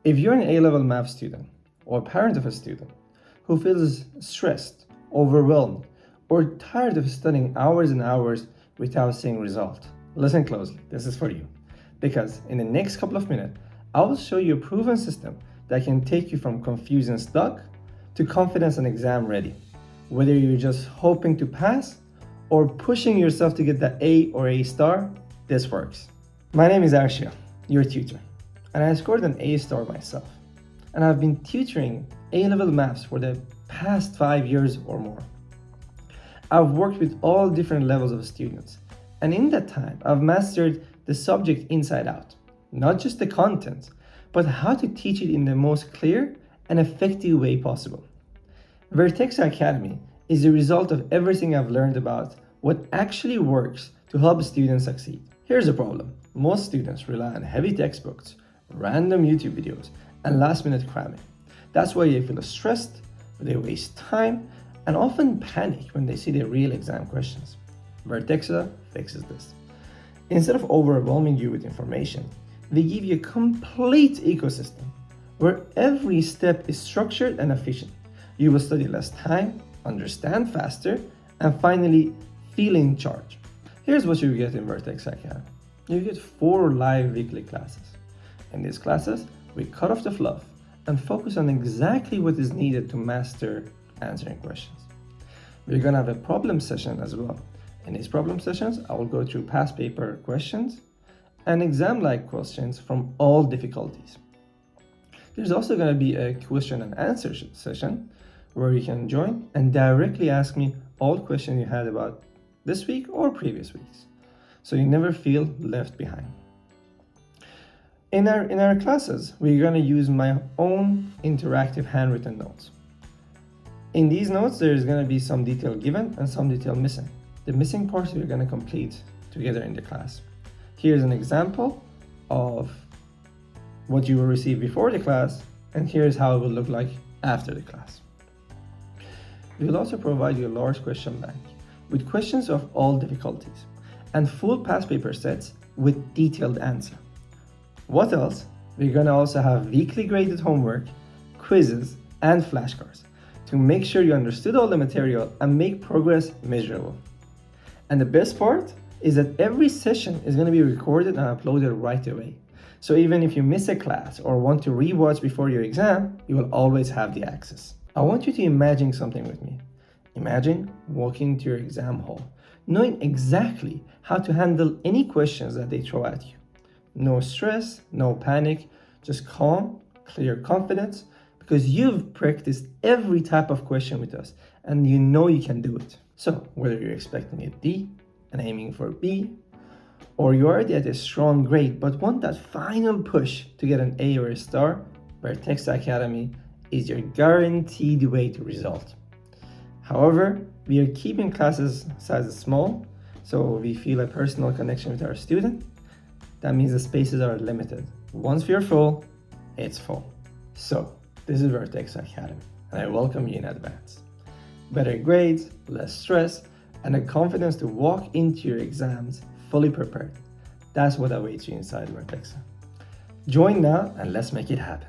If you're an A-level math student or parent of a student who feels stressed, overwhelmed, or tired of studying hours and hours without seeing result, listen closely, this is for you. Because in the next couple of minutes, I will show you a proven system that can take you from confused and stuck to confidence and exam ready. Whether you're just hoping to pass or pushing yourself to get the A or A star, this works. My name is Arshia, your tutor, and I scored an A star myself. And I've been tutoring A-level maths for the past 5 years or more. I've worked with all different levels of students, and in that time, I've mastered the subject inside out. Not just the content, but how to teach it in the most clear and effective way possible. Vertexa Academy is the result of everything I've learned about what actually works to help students succeed. Here's the problem. Most students rely on heavy textbooks, random YouTube videos, and last-minute cramming. That's why they feel stressed, they waste time, and often panic when they see the real exam questions. Vertexa fixes this. Instead of overwhelming you with information, we give you a complete ecosystem where every step is structured and efficient. You will study less time, understand faster, and finally feel in charge. Here's what you get in Vertexa Academy. You get 4 live weekly classes. In these classes, we cut off the fluff and focus on exactly what is needed to master answering questions. We're gonna have a problem session as well. In these problem sessions, I will go through past paper questions and exam-like questions from all difficulties. There's also gonna be a question and answer session where you can join and directly ask me all questions you had about this week or previous weeks, so you never feel left behind. In our classes, we're gonna use my own interactive handwritten notes. In these notes, there's gonna be some detail given and some detail missing. The missing parts we're gonna complete together in the class. Here's an example of what you will receive before the class, and here's how it will look like after the class. We will also provide you a large question bank with questions of all difficulties and full past paper sets with detailed answer. What else? We're gonna also have weekly graded homework, quizzes, and flashcards to make sure you understood all the material and make progress measurable. And the best part is that every session is gonna be recorded and uploaded right away. So even if you miss a class or want to rewatch before your exam, you will always have the access. I want you to imagine something with me. Imagine walking to your exam hall, knowing exactly how to handle any questions that they throw at you. No stress, no panic, just calm, clear confidence, because you've practiced every type of question with us and you know you can do it. So whether you're expecting a D and aiming for B, or you're already at a strong grade but want that final push to get an A or a star, Vertexa Academy is your guaranteed way to result. However, we are keeping classes sizes small, so we feel a personal connection with our student. That means the spaces are limited. Once we are full, it's full. So, this is Vertexa Academy, and I welcome you in advance. Better grades, less stress, and the confidence to walk into your exams fully prepared. That's what awaits you inside Vertexa. Join now and let's make it happen.